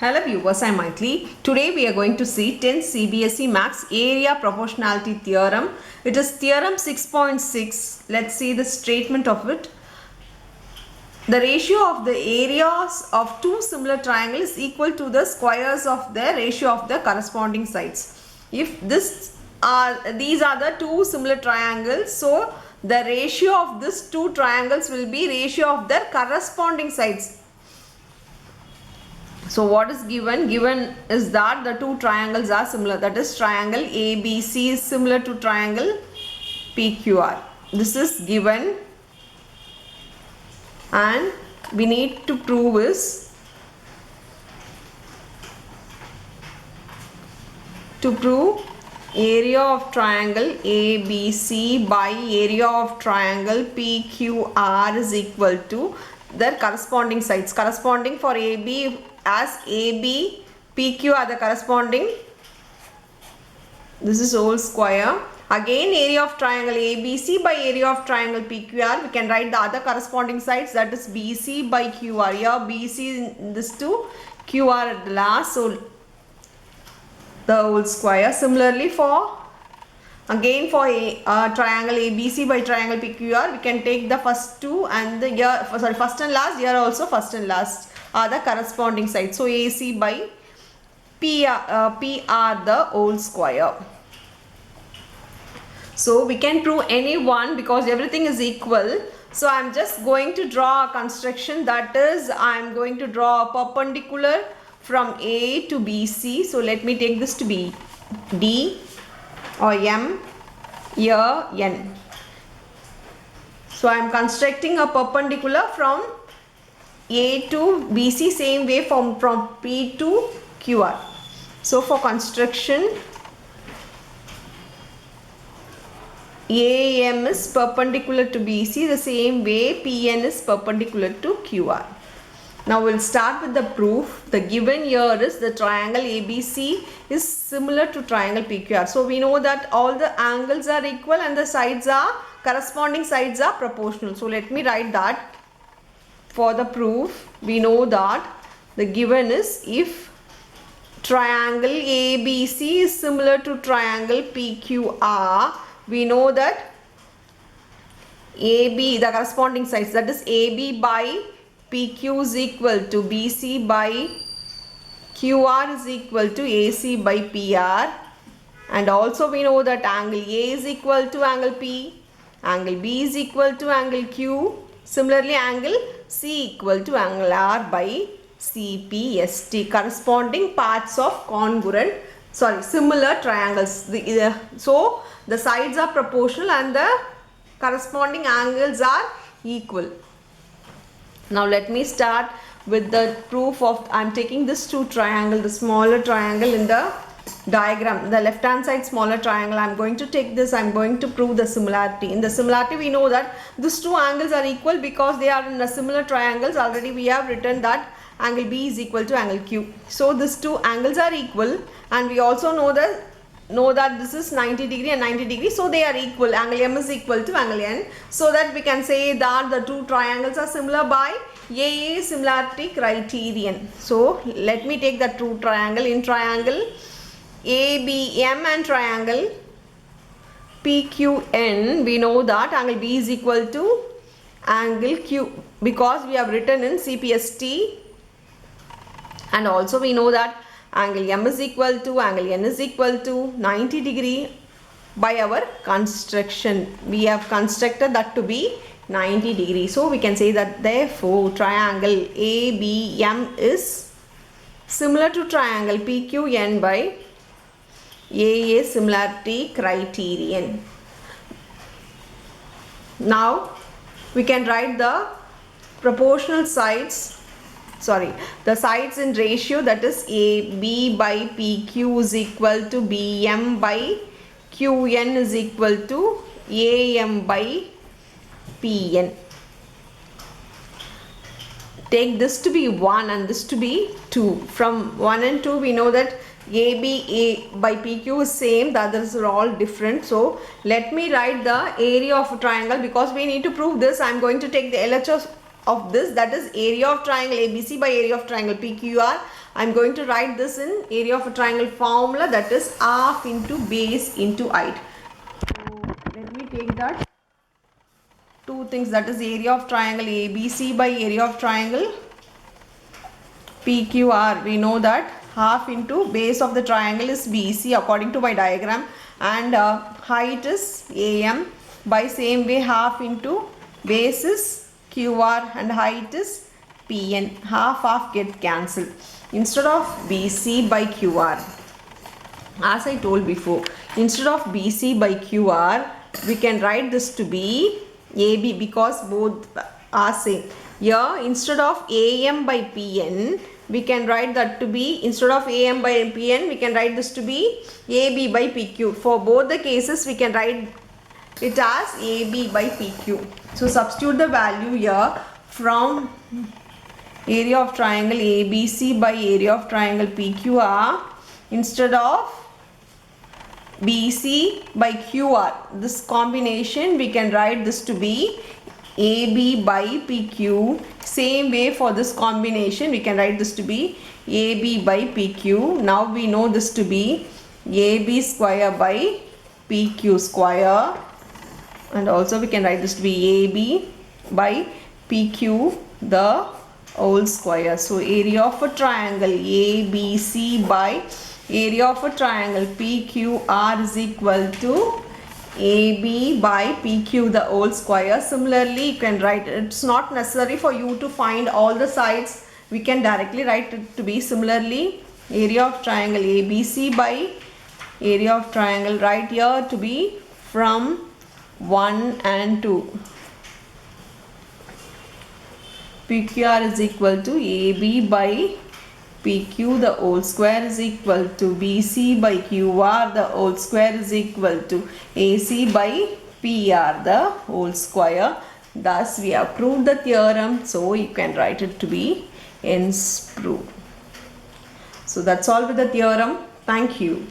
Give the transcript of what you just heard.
Hello viewers, I am Maitli. Today we are going to see 10th CBSE Maths Area Proportionality Theorem. It is Theorem 6.6. Let's see the statement of it. The ratio of the areas of two similar triangles is equal to the squares of the ratio of the corresponding sides. If these are the two similar triangles, so the ratio of these two triangles will be ratio of their corresponding sides. So what is given? Given is that the two triangles are similar. That is triangle ABC is similar to triangle PQR. This is given and we need to prove is to prove area of triangle ABC by area of triangle PQR is equal to their corresponding sides. Corresponding for AB as AB, PQ are the corresponding. This is whole square. Again area of triangle ABC by area of triangle PQR. We can write the other corresponding sides, that is BC by QR. Here BC in this two, QR at the last. So the whole square. Similarly for again for a triangle ABC by triangle PQR, we can take the first two and the here first and last. Here also first and last are the corresponding sides. So AC by PR the whole square. So we can prove any one because everything is equal. So I am just going to draw a construction, that is I am going to draw a perpendicular from A to BC. So let me take this to be D or M, here N. So I am constructing a perpendicular from A to BC, same way from P to QR. So for construction, AM is perpendicular to BC, the same way PN is perpendicular to QR. Now we'll start with the proof. The given here is the triangle ABC is similar to triangle PQR. So we know that all the angles are equal and the sides are corresponding sides are proportional. So let me write that. For the proof, we know that the given is if triangle ABC is similar to triangle PQR, we know that AB, the corresponding sides, that is AB by PQ is equal to BC by QR is equal to AC by PR, and also we know that angle A is equal to angle P, angle B is equal to angle Q, similarly angle C equal to angle R by CPST, corresponding parts of similar triangles. So the sides are proportional and the corresponding angles are equal. Now let me start with the proof of, I am taking this two triangle, the smaller triangle in the diagram, the left hand side smaller triangle. I am going to take this, I am going to prove the similarity. In the similarity we know that these two angles are equal because they are in a similar triangles. Already we have written that angle B is equal to angle Q. So these two angles are equal and we also know that this is 90 degree and 90 degree, so they are equal. Angle M is equal to angle N, so that we can say that the two triangles are similar by AA similarity criterion. So let me take the true triangle. In triangle ABM and triangle PQN, we know that angle B is equal to angle Q because we have written in CPST, and also we know that angle M is equal to angle N is equal to 90 degree by our construction. We have constructed that to be 90 degree. So we can say that therefore triangle ABM is similar to triangle PQN by AA similarity criterion. Now we can write the proportional sides, the sides in ratio, that is AB by PQ is equal to BM by QN is equal to AM by PN. Take this to be 1 and this to be 2. From 1 and 2 we know that AB by PQ is same, the others are all different. So let me write the area of a triangle. Because we need to prove this, I am going to take the LHS of this, that is area of triangle ABC by area of triangle PQR. I'm going to write this in area of a triangle formula, that is half into base into height. So let me take that two things, that is area of triangle ABC by area of triangle PQR. We know that half into base of the triangle is BC according to my diagram, and height is AM. By same way, half into base is QR and height is PN. Half get cancelled. Instead of BC by QR, as I told before, instead of BC by QR, we can write this to be AB because both are same. Here, instead of AM by PN, we can write that to be, instead of AM by PN, we can write this to be AB by PQ. For both the cases, we can write it as AB by PQ. So substitute the value here from area of triangle ABC by area of triangle PQR. Instead of BC by QR, this combination we can write this to be AB by PQ. Same way for this combination we can write this to be AB by PQ. Now we know this to be AB square by PQ square, and also we can write this to be AB by PQ the whole square. So area of a triangle ABC by area of a triangle PQR is equal to AB by PQ the whole square. Similarly, you can write, it's not necessary for you to find all the sides. We can directly write it to be similarly area of triangle ABC by area of triangle right here to be from 1 and 2. PQR is equal to AB by PQ the whole square is equal to BC by QR the whole square is equal to AC by PR the whole square. Thus we have proved the theorem, so you can write it to be hence proved. So that's all with the theorem. Thank you.